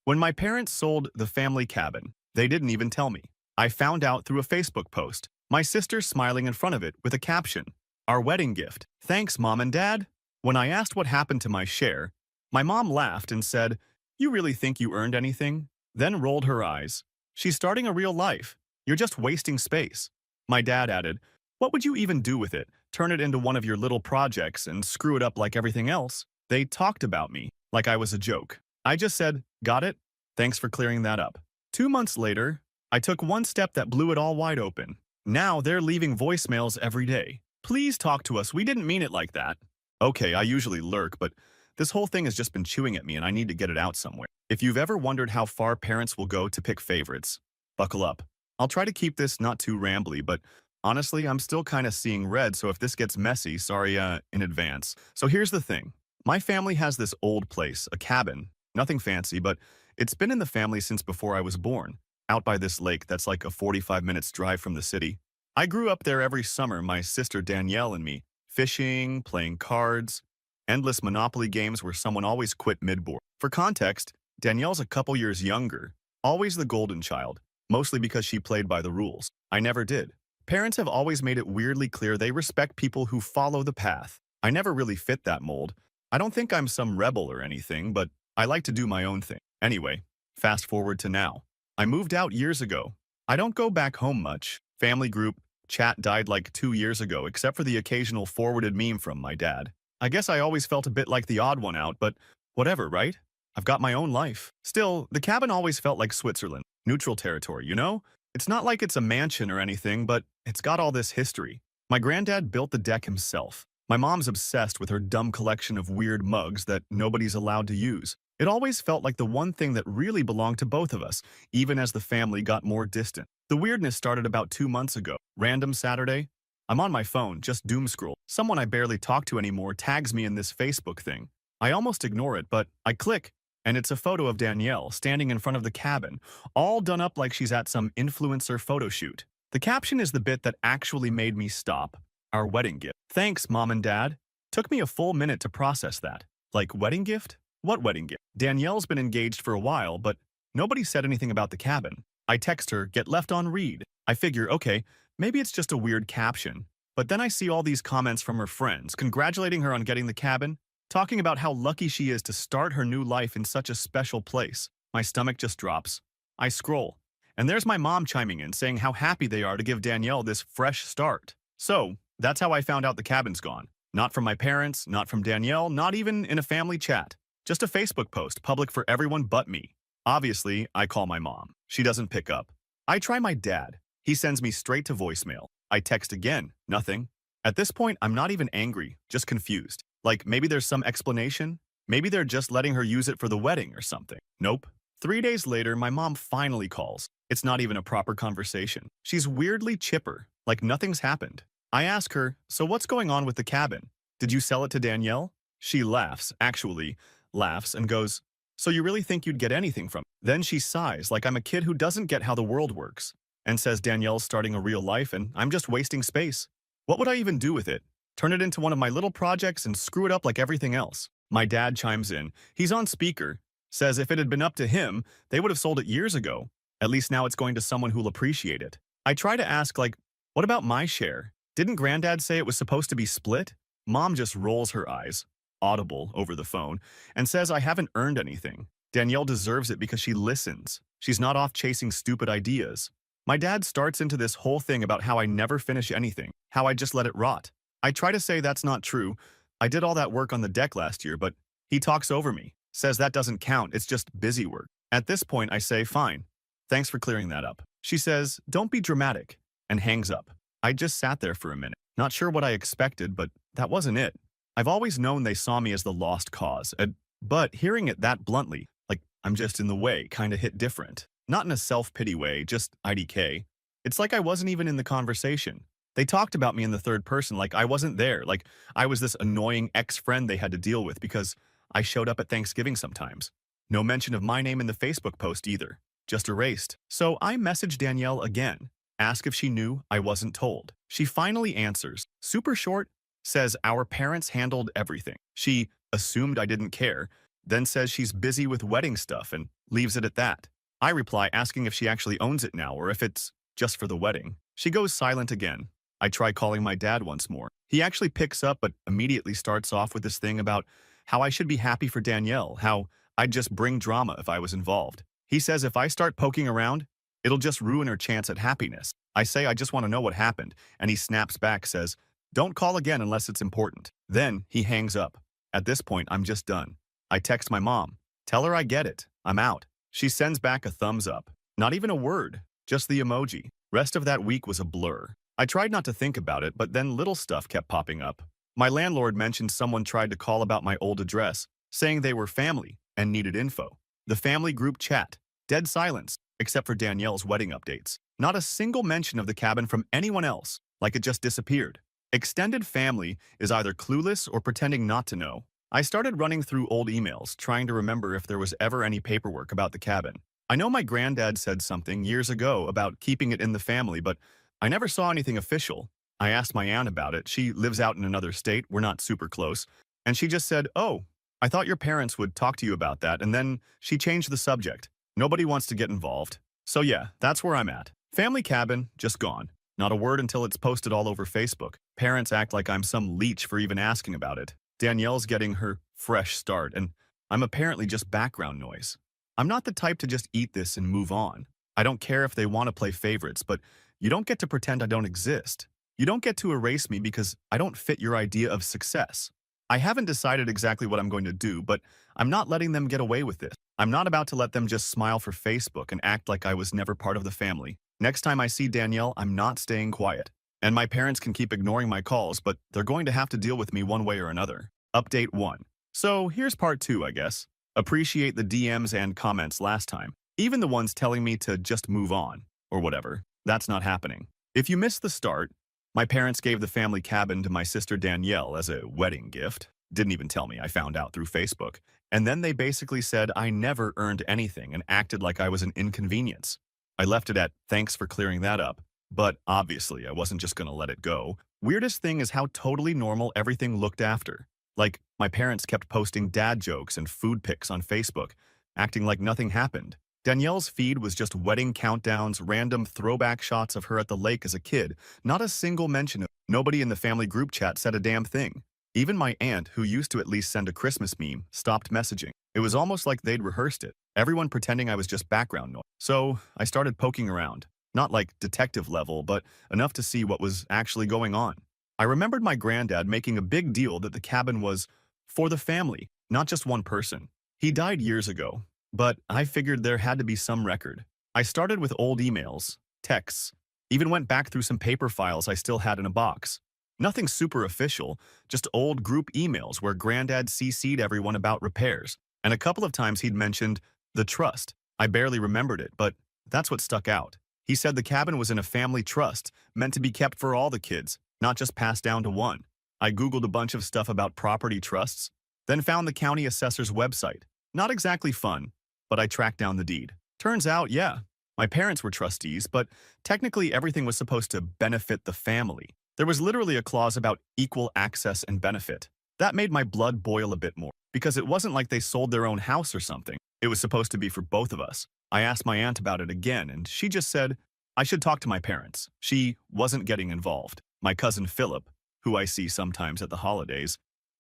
When my parents sold the family cabin, they didn't even tell me. I found out through a Facebook post, my sister smiling in front of it with a caption, "Our wedding gift. Thanks, Mom and Dad." When I asked what happened to my share, my mom laughed and said, "You really think you earned anything?" Then rolled her eyes. "She's starting a real life. You're just wasting space." My dad added, "What would you even do with it? Turn it into one of your little projects and screw it up like everything else?" They talked about me like I was a joke. I just said, "Got it? Thanks for clearing that up." 2 months later, I took one step that blew it all wide open. Now they're leaving voicemails every day. "Please talk to us. We didn't mean it like that." Okay, I usually lurk, but this whole thing has just been chewing at me and I need to get it out somewhere. If you've ever wondered how far parents will go to pick favorites, buckle up. I'll try to keep this not too rambly, but honestly, I'm still kind of seeing red, so if this gets messy, sorry in advance. So here's the thing. My family has this old place, a cabin. Nothing fancy, but it's been in the family since before I was born, out by this lake that's like a 45 minutes drive from the city. I grew up there every summer, my sister Danielle and me, fishing, playing cards, endless Monopoly games where someone always quit mid-board. For context, Danielle's a couple years younger, always the golden child, mostly because she played by the rules. I never did. Parents have always made it weirdly clear they respect people who follow the path. I never really fit that mold. I don't think I'm some rebel or anything, but I like to do my own thing. Anyway, fast forward to now. I moved out years ago. I don't go back home much. Family group chat died like 2 years ago, except for the occasional forwarded meme from my dad. I guess I always felt a bit like the odd one out, but whatever, right? I've got my own life. Still, the cabin always felt like Switzerland, neutral territory, you know? It's not like it's a mansion or anything, but it's got all this history. My granddad built the deck himself. My mom's obsessed with her dumb collection of weird mugs that nobody's allowed to use. It always felt like the one thing that really belonged to both of us, even as the family got more distant. The weirdness started about 2 months ago. Random Saturday. I'm on my phone, just doom scroll. Someone I barely talk to anymore tags me in this Facebook thing. I almost ignore it, but I click, and it's a photo of Danielle standing in front of the cabin, all done up like she's at some influencer photo shoot. The caption is the bit that actually made me stop. "Our wedding gift. Thanks, Mom and Dad." Took me a full minute to process that. Like, wedding gift? What wedding gift? Danielle's been engaged for a while, but nobody said anything about the cabin. I text her, "Get left on read." I figure, okay, maybe it's just a weird caption. But then I see all these comments from her friends, congratulating her on getting the cabin, talking about how lucky she is to start her new life in such a special place. My stomach just drops. I scroll, and there's my mom chiming in, saying how happy they are to give Danielle this fresh start. So, that's how I found out the cabin's gone. Not from my parents, not from Danielle, not even in a family chat. Just a Facebook post, public for everyone but me. Obviously, I call my mom. She doesn't pick up. I try my dad. He sends me straight to voicemail. I text again, nothing. At this point, I'm not even angry, just confused. Like, maybe there's some explanation? Maybe they're just letting her use it for the wedding or something. Nope. 3 days later, my mom finally calls. It's not even a proper conversation. She's weirdly chipper, like nothing's happened. I ask her, "So what's going on with the cabin? Did you sell it to Danielle?" She laughs, actually laughs, and goes, "So you really think you'd get anything from it?" Then she sighs like I'm a kid who doesn't get how the world works, and says Danielle's starting a real life and I'm just wasting space. What would I even do with it? Turn it into one of my little projects and screw it up like everything else? My dad chimes in. He's on speaker, says if it had been up to him, they would have sold it years ago. At least now it's going to someone who'll appreciate it. I try to ask, like, what about my share? Didn't Granddad say it was supposed to be split? Mom just rolls her eyes, audible over the phone, and says I haven't earned anything. Danielle deserves it because she listens. She's not off chasing stupid ideas. My dad starts into this whole thing about how I never finish anything, how I just let it rot. I try to say that's not true. I did all that work on the deck last year, but he talks over me, says that doesn't count, it's just busy work. At this point, I say, fine. Thanks for clearing that up. She says, don't be dramatic, and hangs up. I just sat there for a minute, not sure what I expected, but that wasn't it. I've always known they saw me as the lost cause, but hearing it that bluntly, like I'm just in the way, kinda hit different. Not in a self-pity way, just IDK. It's like I wasn't even in the conversation. They talked about me in the third person like I wasn't there, like I was this annoying ex-friend they had to deal with because I showed up at Thanksgiving sometimes. No mention of my name in the Facebook post either, just erased. So I messaged Danielle again, ask if she knew I wasn't told. She finally answers, super short, says our parents handled everything. She assumed I didn't care, then says she's busy with wedding stuff and leaves it at that. I reply asking if she actually owns it now or if it's just for the wedding. She goes silent again. I try calling my dad once more. He actually picks up but immediately starts off with this thing about how I should be happy for Danielle, how I'd just bring drama if I was involved. He says if I start poking around, it'll just ruin her chance at happiness. I say I just want to know what happened, and he snaps back, says, "Don't call again unless it's important." Then he hangs up. At this point, I'm just done. I text my mom. Tell her I get it. I'm out. She sends back a thumbs up. Not even a word, just the emoji. Rest of that week was a blur. I tried not to think about it, but then little stuff kept popping up. My landlord mentioned someone tried to call about my old address, saying they were family and needed info. The family group chat. Dead silence, except for Danielle's wedding updates. Not a single mention of the cabin from anyone else, like it just disappeared. Extended family is either clueless or pretending not to know. I started running through old emails, trying to remember if there was ever any paperwork about the cabin. I know my granddad said something years ago about keeping it in the family, but I never saw anything official. I asked my aunt about it. She lives out in another state. We're not super close. And she just said, "Oh, I thought your parents would talk to you about that." And then she changed the subject. Nobody wants to get involved. So yeah, that's where I'm at. Family cabin, just gone. Not a word until it's posted all over Facebook. Parents act like I'm some leech for even asking about it. Danielle's getting her fresh start, and I'm apparently just background noise. I'm not the type to just eat this and move on. I don't care if they want to play favorites, but you don't get to pretend I don't exist. You don't get to erase me because I don't fit your idea of success. I haven't decided exactly what I'm going to do, but I'm not letting them get away with this. I'm not about to let them just smile for Facebook and act like I was never part of the family. Next time I see Danielle, I'm not staying quiet. And my parents can keep ignoring my calls, but they're going to have to deal with me one way or another. Update 1. So here's part 2, I guess. Appreciate the DMs and comments last time. Even the ones telling me to just move on, or whatever. That's not happening. If you missed the start, my parents gave the family cabin to my sister Danielle as a wedding gift. Didn't even tell me, I found out through Facebook. And then they basically said I never earned anything and acted like I was an inconvenience. I left it at thanks for clearing that up. But obviously, I wasn't just gonna let it go. Weirdest thing is how totally normal everything looked after. Like, my parents kept posting dad jokes and food pics on Facebook, acting like nothing happened. Danielle's feed was just wedding countdowns, random throwback shots of her at the lake as a kid. Not a single mention of nobody in the family group chat said a damn thing. Even my aunt, who used to at least send a Christmas meme, stopped messaging. It was almost like they'd rehearsed it, everyone pretending I was just background noise. So I started poking around. Not like detective level, but enough to see what was actually going on. I remembered my granddad making a big deal that the cabin was for the family, not just one person. He died years ago, but I figured there had to be some record. I started with old emails, texts, even went back through some paper files I still had in a box. Nothing super official, just old group emails where Granddad CC'd everyone about repairs, and a couple of times he'd mentioned the trust. I barely remembered it, but that's what stuck out. He said the cabin was in a family trust, meant to be kept for all the kids, not just passed down to one. I Googled a bunch of stuff about property trusts, then found the county assessor's website. Not exactly fun, but I tracked down the deed. Turns out, yeah, my parents were trustees, but technically everything was supposed to benefit the family. There was literally a clause about equal access and benefit. That made my blood boil a bit more, because it wasn't like they sold their own house or something. It was supposed to be for both of us. I asked my aunt about it again, and she just said I should talk to my parents. She wasn't getting involved. My cousin Philip, who I see sometimes at the holidays,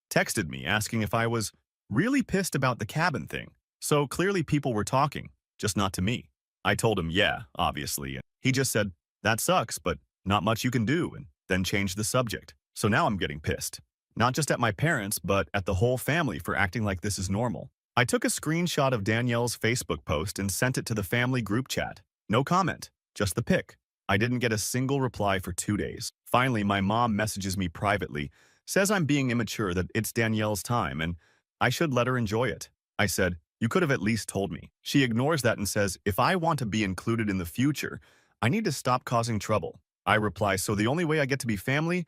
texted me asking if I was really pissed about the cabin thing. So clearly people were talking, just not to me. I told him, yeah, obviously, and he just said, that sucks, but not much you can do, and then changed the subject. So now I'm getting pissed. Not just at my parents, but at the whole family for acting like this is normal. I took a screenshot of Danielle's Facebook post and sent it to the family group chat. No comment, just the pic. I didn't get a single reply for 2 days. Finally, my mom messages me privately, says I'm being immature, that it's Danielle's time, and I should let her enjoy it. I said, you could have at least told me. She ignores that and says, if I want to be included in the future, I need to stop causing trouble. I reply, so the only way I get to be family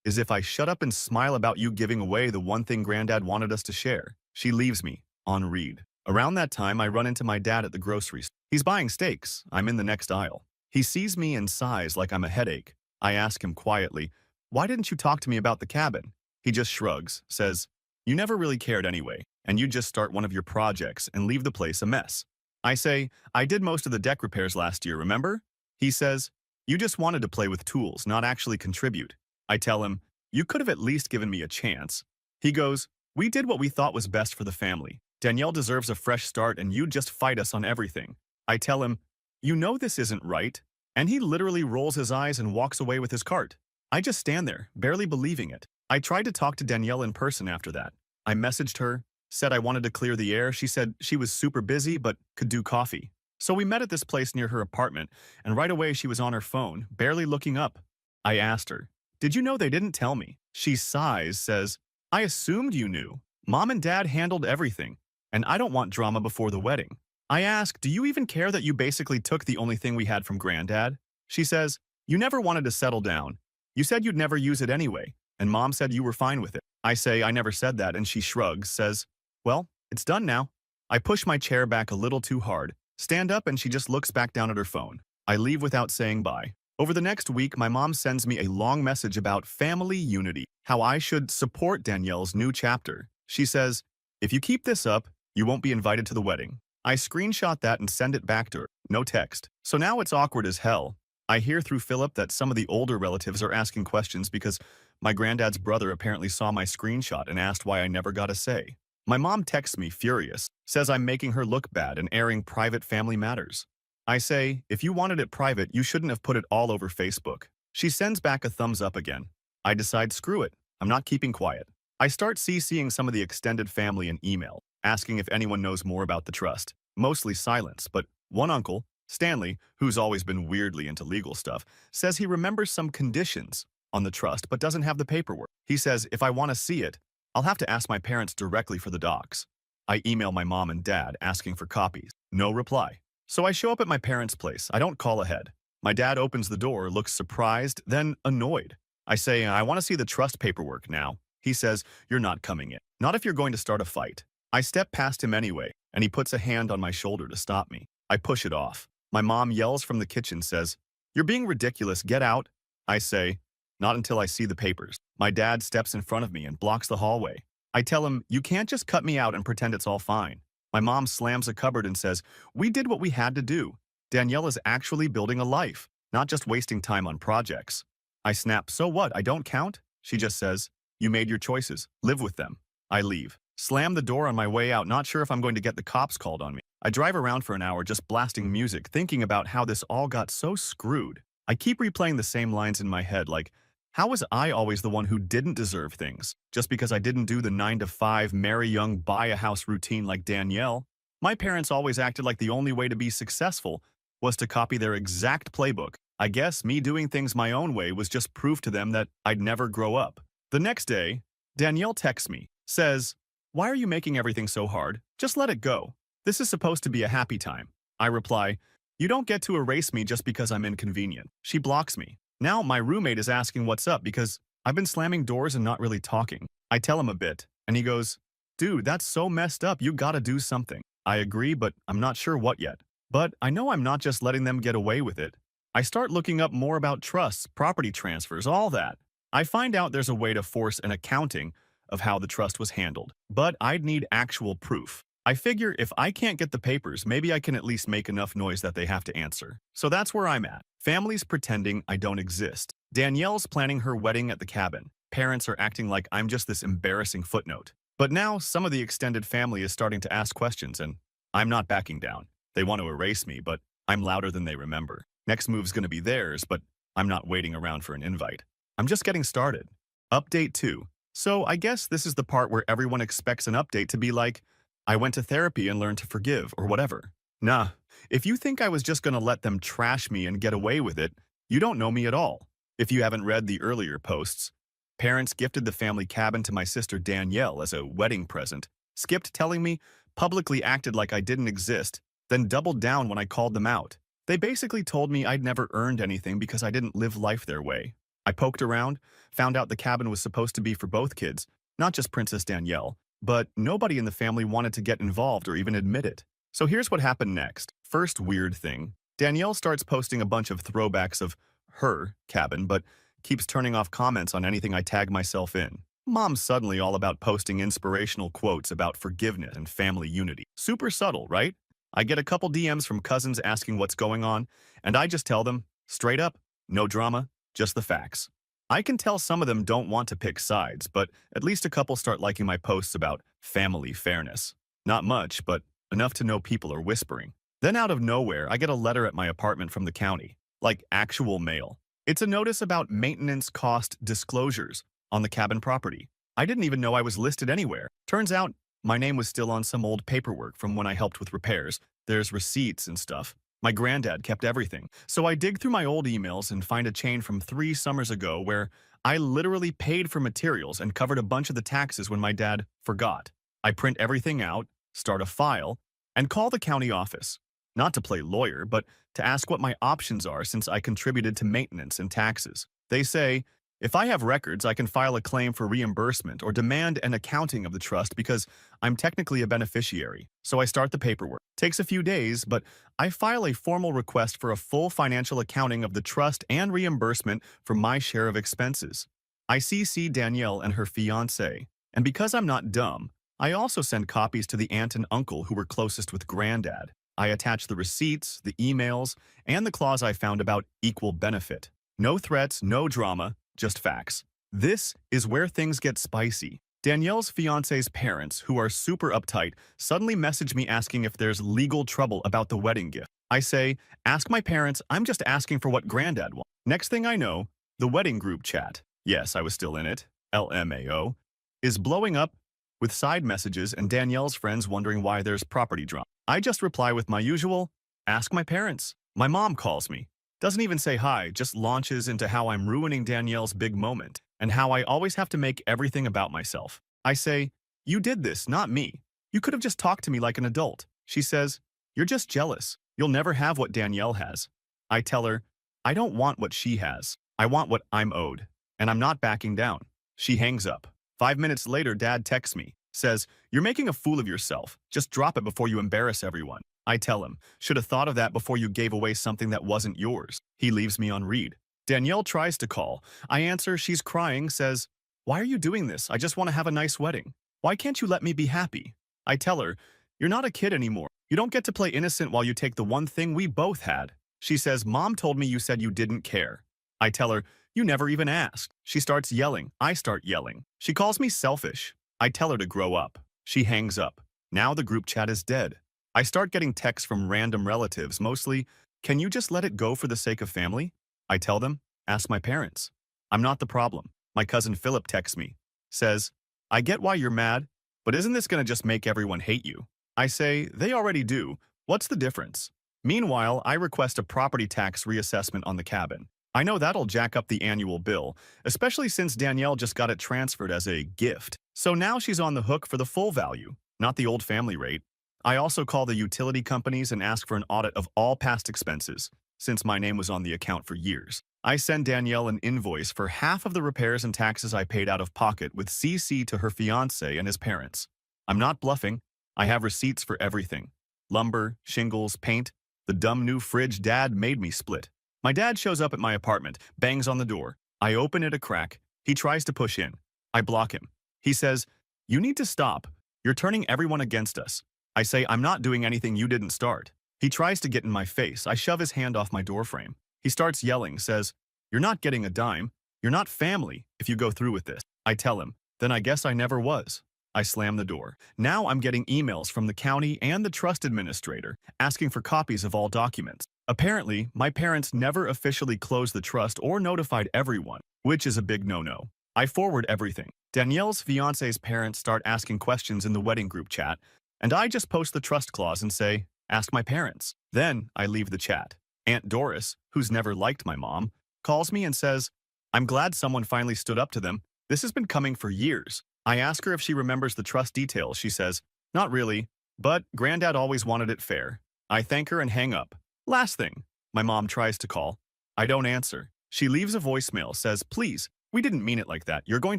is if I shut up and smile about you giving away the one thing Granddad wanted us to share. She leaves me on read. Around that time, I run into my dad at the grocery store. He's buying steaks. I'm in the next aisle. He sees me and sighs like I'm a headache. I ask him quietly, why didn't you talk to me about the cabin? He just shrugs, says, you never really cared anyway, and you just start one of your projects and leave the place a mess. I say, I did most of the deck repairs last year, remember? He says, you just wanted to play with tools, not actually contribute. I tell him, you could have at least given me a chance. He goes, we did what we thought was best for the family. Danielle deserves a fresh start and you just fight us on everything. I tell him, you know this isn't right. And he literally rolls his eyes and walks away with his cart. I just stand there, barely believing it. I tried to talk to Danielle in person after that. I messaged her, said I wanted to clear the air. She said she was super busy but could do coffee. So we met at this place near her apartment, and right away she was on her phone, barely looking up. I asked her, did you know they didn't tell me? She sighs, says, I assumed you knew. Mom and Dad handled everything, and I don't want drama before the wedding. I ask, do you even care that you basically took the only thing we had from Granddad? She says, you never wanted to settle down. You said you'd never use it anyway, and Mom said you were fine with it. I say, I never said that, and she shrugs, says, well, it's done now. I push my chair back a little too hard, stand up, and she just looks back down at her phone. I leave without saying bye. Over the next week, my mom sends me a long message about family unity, how I should support Danielle's new chapter. She says, if you keep this up, you won't be invited to the wedding. I screenshot that and send it back to her. No text. So now it's awkward as hell. I hear through Philip that some of the older relatives are asking questions because my granddad's brother apparently saw my screenshot and asked why I never got a say. My mom texts me furious, says I'm making her look bad and airing private family matters. I say, if you wanted it private, you shouldn't have put it all over Facebook. She sends back a thumbs up again. I decide, screw it. I'm not keeping quiet. I start CCing some of the extended family in email, asking if anyone knows more about the trust. Mostly silence, but one uncle, Stanley, who's always been weirdly into legal stuff, says he remembers some conditions on the trust but doesn't have the paperwork. He says if I want to see it, I'll have to ask my parents directly for the docs. I email my mom and dad asking for copies. No reply. So I show up at my parents' place. I don't call ahead. My dad opens the door, looks surprised, then annoyed. I say, I want to see the trust paperwork now. He says, you're not coming in. Not if you're going to start a fight. I step past him anyway, and he puts a hand on my shoulder to stop me. I push it off. My mom yells from the kitchen, says, you're being ridiculous, get out. I say, not until I see the papers. My dad steps in front of me and blocks the hallway. I tell him, you can't just cut me out and pretend it's all fine. My mom slams a cupboard and says, we did what we had to do. Danielle is actually building a life, not just wasting time on projects. I snap, so what, I don't count? She just says, you made your choices, live with them. I leave. Slam the door on my way out, not sure if I'm going to get the cops called on me. I drive around for an hour just blasting music, thinking about how this all got so screwed. I keep replaying the same lines in my head, like, how was I always the one who didn't deserve things? Just because I didn't do the 9-to-5 marry young buy a house routine like Danielle? My parents always acted like the only way to be successful was to copy their exact playbook. I guess me doing things my own way was just proof to them that I'd never grow up. The next day, Danielle texts me, says, why are you making everything so hard? Just let it go. This is supposed to be a happy time. I reply, you don't get to erase me just because I'm inconvenient. She blocks me. Now my roommate is asking what's up because I've been slamming doors and not really talking. I tell him a bit, and he goes, dude, that's so messed up, you gotta do something. I agree, but I'm not sure what yet. But I know I'm not just letting them get away with it. I start looking up more about trusts, property transfers, all that. I find out there's a way to force an accounting of how the trust was handled, but I'd need actual proof. I figure if I can't get the papers, maybe I can at least make enough noise that they have to answer. So that's where I'm at. Families pretending I don't exist. Danielle's planning her wedding at the cabin. Parents are acting like I'm just this embarrassing footnote. But now some of the extended family is starting to ask questions, and I'm not backing down. They want to erase me, but I'm louder than they remember. Next move's going to be theirs, but I'm not waiting around for an invite. I'm just getting started. Update 2. So I guess this is the part where everyone expects an update to be like, I went to therapy and learned to forgive, or whatever. Nah, if you think I was just gonna let them trash me and get away with it, you don't know me at all. If you haven't read the earlier posts, parents gifted the family cabin to my sister Danielle as a wedding present, skipped telling me, publicly acted like I didn't exist, then doubled down when I called them out. They basically told me I'd never earned anything because I didn't live life their way. I poked around, found out the cabin was supposed to be for both kids, not just Princess Danielle, but nobody in the family wanted to get involved or even admit it. So here's what happened next. First weird thing. Danielle starts posting a bunch of throwbacks of her cabin, but keeps turning off comments on anything I tag myself in. Mom's suddenly all about posting inspirational quotes about forgiveness and family unity. Super subtle, right? I get a couple DMs from cousins asking what's going on, and I just tell them, straight up, no drama, just the facts. I can tell some of them don't want to pick sides, but at least a couple start liking my posts about family fairness. Not much, but enough to know people are whispering. Then out of nowhere, I get a letter at my apartment from the county, like actual mail. It's a notice about maintenance cost disclosures on the cabin property. I didn't even know I was listed anywhere. Turns out, my name was still on some old paperwork from when I helped with repairs. There's receipts and stuff. My granddad kept everything. So I dig through my old emails and find a chain from 3 summers ago where I literally paid for materials and covered a bunch of the taxes when my dad forgot. I print everything out, start a file, and call the county office. Not to play lawyer, but to ask what my options are since I contributed to maintenance and taxes. They say, if I have records, I can file a claim for reimbursement or demand an accounting of the trust because I'm technically a beneficiary. So I start the paperwork. Takes a few days, but I file a formal request for a full financial accounting of the trust and reimbursement for my share of expenses. I CC Danielle and her fiancé, and because I'm not dumb, I also send copies to the aunt and uncle who were closest with granddad. I attach the receipts, the emails, and the clause I found about equal benefit. No threats, no drama, just facts. This is where things get spicy. Danielle's fiancé's parents, who are super uptight, suddenly message me asking if there's legal trouble about the wedding gift. I say, ask my parents, I'm just asking for what granddad wants. Next thing I know, the wedding group chat, yes, I was still in it, LMAO, is blowing up with side messages and Danielle's friends wondering why there's property drama. I just reply with my usual, ask my parents. My mom calls me. Doesn't even say hi, just launches into how I'm ruining Danielle's big moment and how I always have to make everything about myself. I say, you did this, not me. You could have just talked to me like an adult. She says, you're just jealous. You'll never have what Danielle has. I tell her, I don't want what she has. I want what I'm owed. And I'm not backing down. She hangs up. 5 minutes later, Dad texts me, says, you're making a fool of yourself. Just drop it before you embarrass everyone. I tell him, should have thought of that before you gave away something that wasn't yours. He leaves me on read. Danielle tries to call. I answer, she's crying, says, why are you doing this? I just want to have a nice wedding. Why can't you let me be happy? I tell her, you're not a kid anymore. You don't get to play innocent while you take the one thing we both had. She says, Mom told me you said you didn't care. I tell her, you never even asked. She starts yelling. I start yelling. She calls me selfish. I tell her to grow up. She hangs up. Now the group chat is dead. I start getting texts from random relatives, mostly, can you just let it go for the sake of family? I tell them, ask my parents. I'm not the problem. My cousin Philip texts me, says, I get why you're mad, but isn't this going to just make everyone hate you? I say, they already do. What's the difference? Meanwhile, I request a property tax reassessment on the cabin. I know that'll jack up the annual bill, especially since Danielle just got it transferred as a gift. So now she's on the hook for the full value, not the old family rate. I also call the utility companies and ask for an audit of all past expenses, since my name was on the account for years. I send Danielle an invoice for half of the repairs and taxes I paid out of pocket with CC to her fiancé and his parents. I'm not bluffing. I have receipts for everything. Lumber, shingles, paint, the dumb new fridge Dad made me split. My dad shows up at my apartment, bangs on the door. I open it a crack. He tries to push in. I block him. He says, you need to stop. You're turning everyone against us. I say, I'm not doing anything you didn't start. He tries to get in my face. I shove his hand off my doorframe. He starts yelling, says, you're not getting a dime. You're not family if you go through with this. I tell him, then I guess I never was. I slam the door. Now I'm getting emails from the county and the trust administrator asking for copies of all documents. Apparently, my parents never officially closed the trust or notified everyone, which is a big no-no. I forward everything. Danielle's fiancé's parents start asking questions in the wedding group chat, and I just post the trust clause and say, ask my parents. Then I leave the chat. Aunt Doris, who's never liked my mom, calls me and says, I'm glad someone finally stood up to them. This has been coming for years. I ask her if she remembers the trust details. She says, not really, but Granddad always wanted it fair. I thank her and hang up. Last thing, my mom tries to call. I don't answer. She leaves a voicemail, says, please, we didn't mean it like that. You're going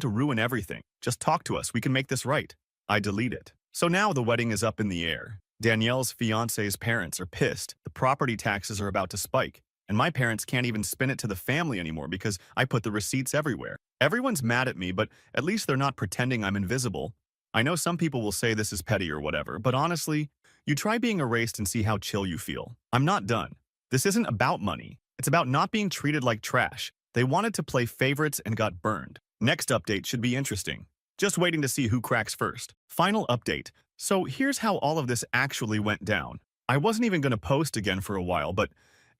to ruin everything. Just talk to us. We can make this right. I delete it. So now the wedding is up in the air. Danielle's fiancé's parents are pissed. The property taxes are about to spike. and my parents can't even spin it to the family anymore because I put the receipts everywhere. Everyone's mad at me, but at least they're not pretending I'm invisible. I know some people will say this is petty or whatever, but honestly, you try being erased and see how chill you feel. I'm not done. This isn't about money. It's about not being treated like trash. They wanted to play favorites and got burned. Next update should be interesting. Just waiting to see who cracks first. Final update. So here's how all of this actually went down. I wasn't even going to post again for a while, but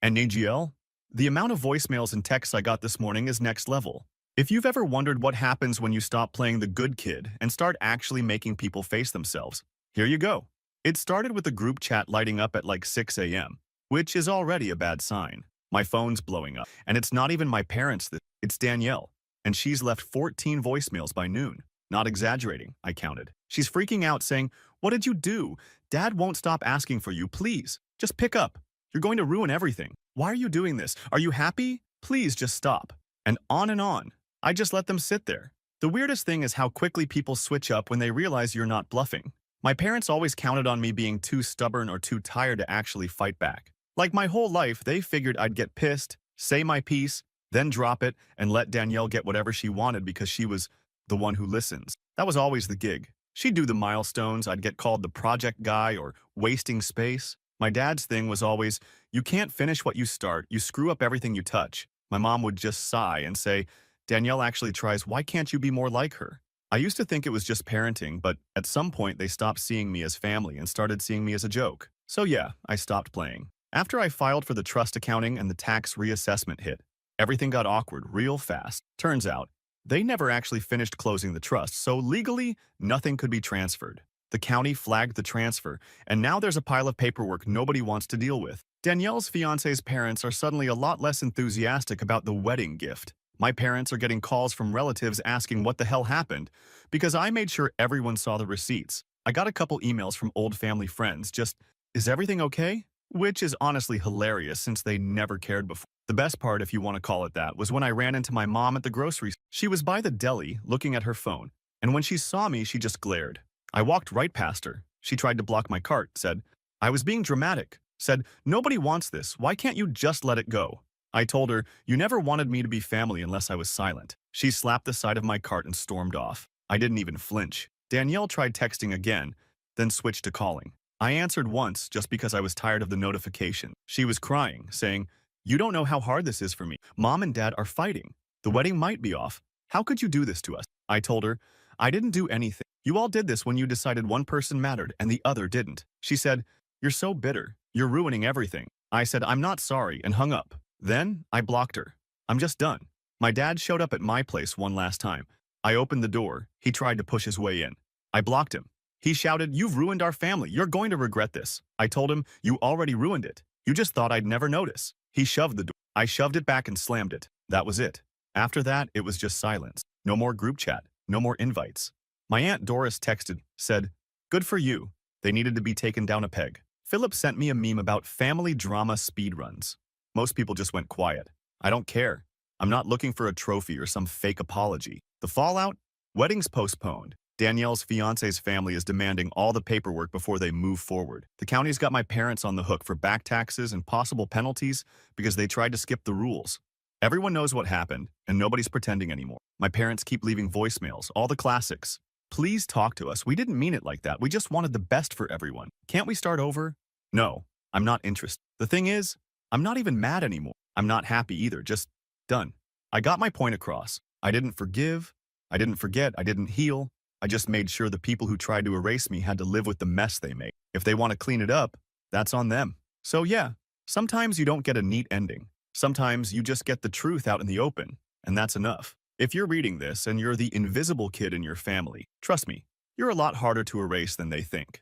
NAGL? The amount of voicemails and texts I got this morning is next level. If you've ever wondered what happens when you stop playing the good kid and start actually making people face themselves, here you go. It started with the group chat lighting up at like 6 a.m., which is already a bad sign. My phone's blowing up, and it's not even my parents, it's Danielle, and she's left 14 voicemails by noon. Not exaggerating, I counted. She's freaking out saying, "What did you do? Dad won't stop asking for you, please. Just pick up. You're going to ruin everything. Why are you doing this? Are you happy? Please just stop." And on and on. I just let them sit there. The weirdest thing is how quickly people switch up when they realize you're not bluffing. My parents always counted on me being too stubborn or too tired to actually fight back. Like my whole life, they figured I'd get pissed, say my piece, then drop it, and let Danielle get whatever she wanted because she was the one who listens. That was always the gig. She'd do the milestones, I'd get called the project guy or wasting space. My dad's thing was always, "You can't finish what you start, you screw up everything you touch." My mom would just sigh and say, "Danielle actually tries, why can't you be more like her?" I used to think it was just parenting, but at some point they stopped seeing me as family and started seeing me as a joke. So yeah, I stopped playing. After I filed for the trust accounting and the tax reassessment hit, everything got awkward real fast. Turns out, they never actually finished closing the trust, so legally, nothing could be transferred. The county flagged the transfer, and now there's a pile of paperwork nobody wants to deal with. Danielle's fiancé's parents are suddenly a lot less enthusiastic about the wedding gift. My parents are getting calls from relatives asking what the hell happened, because I made sure everyone saw the receipts. I got a couple emails from old family friends, just, "Is everything okay?" Which is honestly hilarious since they never cared before. The best part, if you want to call it that, was when I ran into my mom at the grocery store. She was by the deli, looking at her phone, and when she saw me, she just glared. I walked right past her. She tried to block my cart, said, "I was being dramatic," said, "Nobody wants this, why can't you just let it go?" I told her, "You never wanted me to be family unless I was silent." She slapped the side of my cart and stormed off. I didn't even flinch. Danielle tried texting again, then switched to calling. I answered once just because I was tired of the notification. She was crying, saying, "You don't know how hard this is for me. Mom and Dad are fighting. The wedding might be off. How could you do this to us?" I told her, "I didn't do anything. You all did this when you decided one person mattered and the other didn't." She said, "You're so bitter. You're ruining everything." I said, "I'm not sorry," and hung up. Then I blocked her. I'm just done. My dad showed up at my place one last time. I opened the door. He tried to push his way in. I blocked him. He shouted, "You've ruined our family. You're going to regret this." I told him, "You already ruined it. You just thought I'd never notice." He shoved the door. I shoved it back and slammed it. That was it. After that, it was just silence. No more group chat. No more invites. My Aunt Doris texted, said, "Good for you. They needed to be taken down a peg." Philip sent me a meme about family drama speedruns. Most people just went quiet. I don't care. I'm not looking for a trophy or some fake apology. The fallout? Weddings postponed. Danielle's fiancé's family is demanding all the paperwork before they move forward. The county's got my parents on the hook for back taxes and possible penalties because they tried to skip the rules. Everyone knows what happened, and nobody's pretending anymore. My parents keep leaving voicemails, all the classics. "Please talk to us. We didn't mean it like that. We just wanted the best for everyone. Can't we start over?" No, I'm not interested. The thing is, I'm not even mad anymore. I'm not happy either, just done. I got my point across. I didn't forgive. I didn't forget. I didn't heal. I just made sure the people who tried to erase me had to live with the mess they made. If they want to clean it up, that's on them. So yeah, sometimes you don't get a neat ending. Sometimes you just get the truth out in the open, and that's enough. If you're reading this and you're the invisible kid in your family, trust me, you're a lot harder to erase than they think.